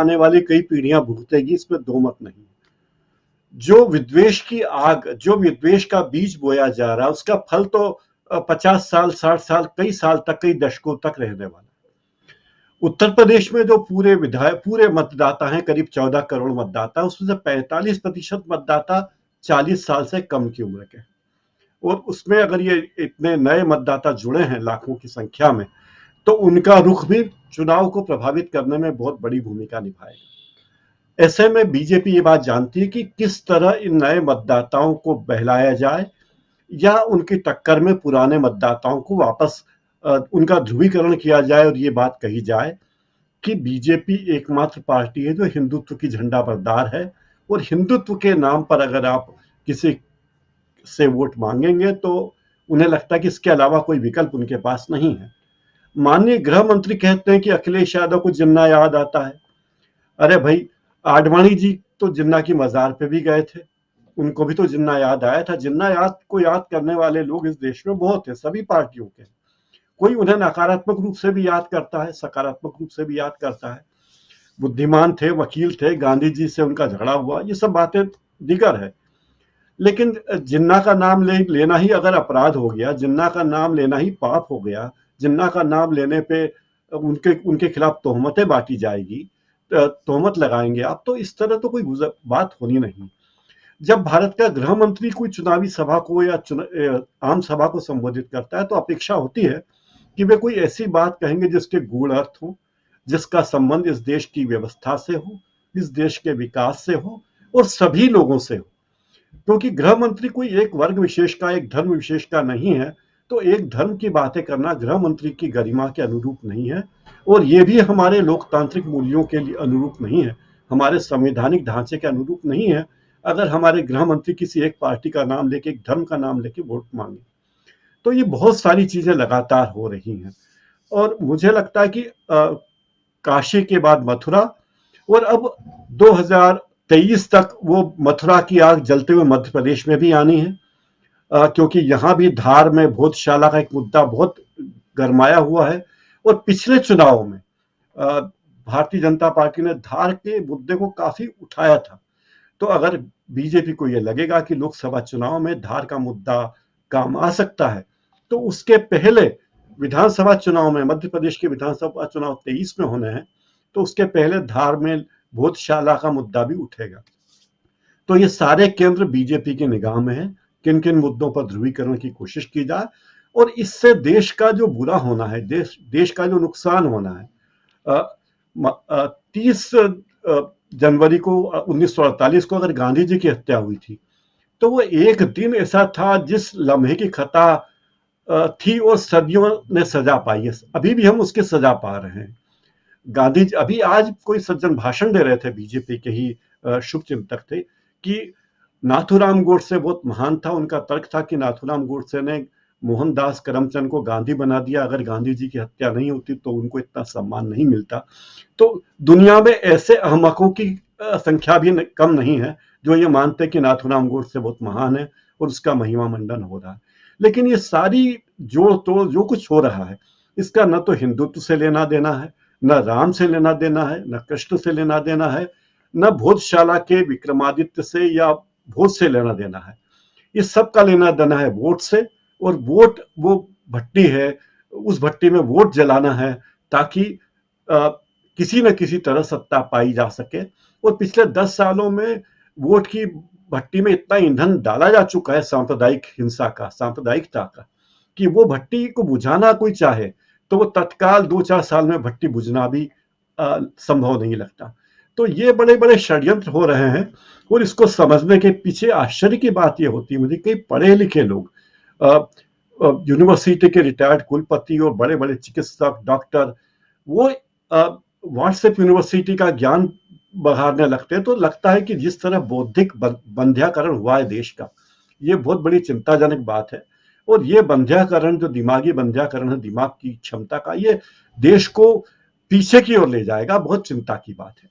आने वाली कई पीढ़ियां भुगतेगी, इसमें दो मत नहीं। जो विद्वेष की आग, जो विद्वेष का बीज बोया जा रहा है, उसका फल तो 50 साल, 60 साल, कई साल तक, कई दशकों तक रहने वाला। उत्तर प्रदेश में जो पूरे मतदाता हैं, करीब 14 करोड़ मतदाता, उसमें से 45% मतदाता 40 साल से कम की उम्र के, और उसमें अगर ये इतने नए मतदाता जुड़े हैं लाखों की संख्या में, तो उनका रुख भी चुनाव को प्रभावित करने में बहुत बड़ी भूमिका निभाएगा। ऐसे में बीजेपी ये बात जानती है कि किस तरह इन नए मतदाताओं को बहलाया जाए, या उनकी टक्कर में पुराने मतदाताओं को वापस उनका ध्रुवीकरण किया जाए, और ये बात कही जाए कि बीजेपी एकमात्र पार्टी है जो हिंदुत्व की झंडा बरदार है, और हिंदुत्व के नाम पर अगर आप किसी से वोट मांगेंगे तो उन्हें लगता है कि इसके अलावा कोई विकल्प उनके पास नहीं है। माननीय गृह मंत्री कहते हैं कि अखिलेश यादव को जिन्ना याद आता है। अरे भाई, आडवाणी जी तो जिन्ना की मजार पे भी गए थे, उनको भी तो जिन्ना याद आया था। जिन्ना याद करने वाले लोग इस देश में बहुत है, सभी पार्टियों के। कोई उन्हें नकारात्मक रूप से भी याद करता है, सकारात्मक रूप से भी याद करता है। बुद्धिमान थे, वकील थे, गांधी जी से उनका झगड़ा हुआ, ये सब बातें दीगर है। लेकिन जिन्ना का नाम लेना ही अगर अपराध हो गया, जिन्ना का नाम लेना ही पाप हो गया, जिन्ना का नाम लेने पे उनके खिलाफ तोहमतें बांटी जाएगी, तोहमत लगाएंगे आप, तो इस तरह तो कोई बात होनी नहीं। जब भारत का गृह मंत्री कोई चुनावी सभा को या आम सभा को संबोधित करता है, तो अपेक्षा होती है कि वे कोई ऐसी बात कहेंगे जिसके गूढ़ अर्थ हो, जिसका संबंध इस देश की व्यवस्था से हो, इस देश के विकास से हो, और सभी लोगों से हो। क्योंकि गृह मंत्री कोई एक वर्ग विशेष का, एक धर्म विशेष का नहीं है, तो एक धर्म की बातें करना गृह मंत्री की गरिमा के अनुरूप नहीं है, और ये भी हमारे लोकतांत्रिक मूल्यों के लिए अनुरूप नहीं है, हमारे संवैधानिक ढांचे के अनुरूप नहीं है अगर हमारे गृह मंत्री किसी एक पार्टी का नाम लेके, एक धर्म का नाम लेके वोट मांगे। तो ये बहुत सारी चीजें लगातार हो रही हैं, और मुझे लगता है कि काशी के बाद मथुरा, और अब 2023 तक वो मथुरा की आग जलते हुए मध्य प्रदेश में भी आनी है, क्योंकि यहां भी धार में भोजशाला का एक मुद्दा बहुत गरमाया हुआ है, और पिछले चुनाव में भारतीय जनता पार्टी ने धार के मुद्दे को काफी उठाया था। तो अगर बीजेपी को यह लगेगा कि लोकसभा चुनाव में धार का मुद्दा काम आ सकता है, तो उसके पहले विधानसभा चुनाव में, मध्य प्रदेश के विधानसभा चुनाव 23 में होने हैं, तो उसके पहले धार में भोजशाला का मुद्दा भी उठेगा। तो ये सारे केंद्र बीजेपी की निगाह में है, किन किन मुद्दों पर ध्रुवीकरण की कोशिश की जाए, और इससे देश का जो बुरा होना है, देश का जो नुकसान होना है। 30 जनवरी को 1948 को अगर गांधी जी की हत्या हुई थी, तो वो एक दिन ऐसा था जिस लम्हे की खता थी और सदियों ने सजा पाई है। अभी भी हम उसकी सजा पा रहे हैं। गांधी जी, अभी आज कोई सज्जन भाषण दे रहे थे, बीजेपी के ही शुभ चिंतक थे, कि नाथूराम गोडसे बहुत महान था। उनका तर्क था कि नाथूराम गोडसे ने मोहनदास करमचंद को गांधी बना दिया, अगर गांधी जी की हत्या नहीं होती तो उनको इतना सम्मान नहीं मिलता। तो दुनिया में ऐसे अहमकों की संख्या भी कम नहीं है जो ये मानते कि नाथूराम गोडसे बहुत महान है और उसका महिमा मंडन हो रहा है। लेकिन ये सारी जो कुछ हो रहा है, इसका न तो हिंदुत्व से लेना देना है, न राम से लेना देना है, न कृष्ण से लेना देना है, न भोजशाला के विक्रमादित्य से या भोज से लेना देना है। इस सब का लेना देना है वोट से, और वोट वो भट्टी है, उस भट्टी में वोट जलाना है ताकि किसी न किसी तरह सत्ता पाई जा सके। और पिछले 10 सालों में वोट की भट्टी में इतना ईंधन डाला जा चुका है सांप्रदायिक हिंसा का, सांप्रदायिकता का, कि वो भट्टी को बुझाना कोई चाहे तो वो तत्काल 2-4 साल में भट्टी बुझना भी संभव नहीं लगता। तो ये बड़े बड़े षड्यंत्र हो रहे हैं, और इसको समझने के पीछे आश्चर्य की बात ये होती है मुझे, कई पढ़े लिखे लोग, यूनिवर्सिटी के रिटायर्ड कुलपति और बड़े बड़े चिकित्सक, डॉक्टर, वो व्हाट्सएप यूनिवर्सिटी का ज्ञान बहारने लगते हैं। तो लगता है कि जिस तरह बौद्धिक बंध्याकरण हुआ है देश का, ये बहुत बड़ी चिंताजनक बात है। और ये बंध्याकरण, जो दिमागी बंध्याकरण है दिमाग की क्षमता का, ये देश को पीछे की ओर ले जाएगा। बहुत चिंता की बात है।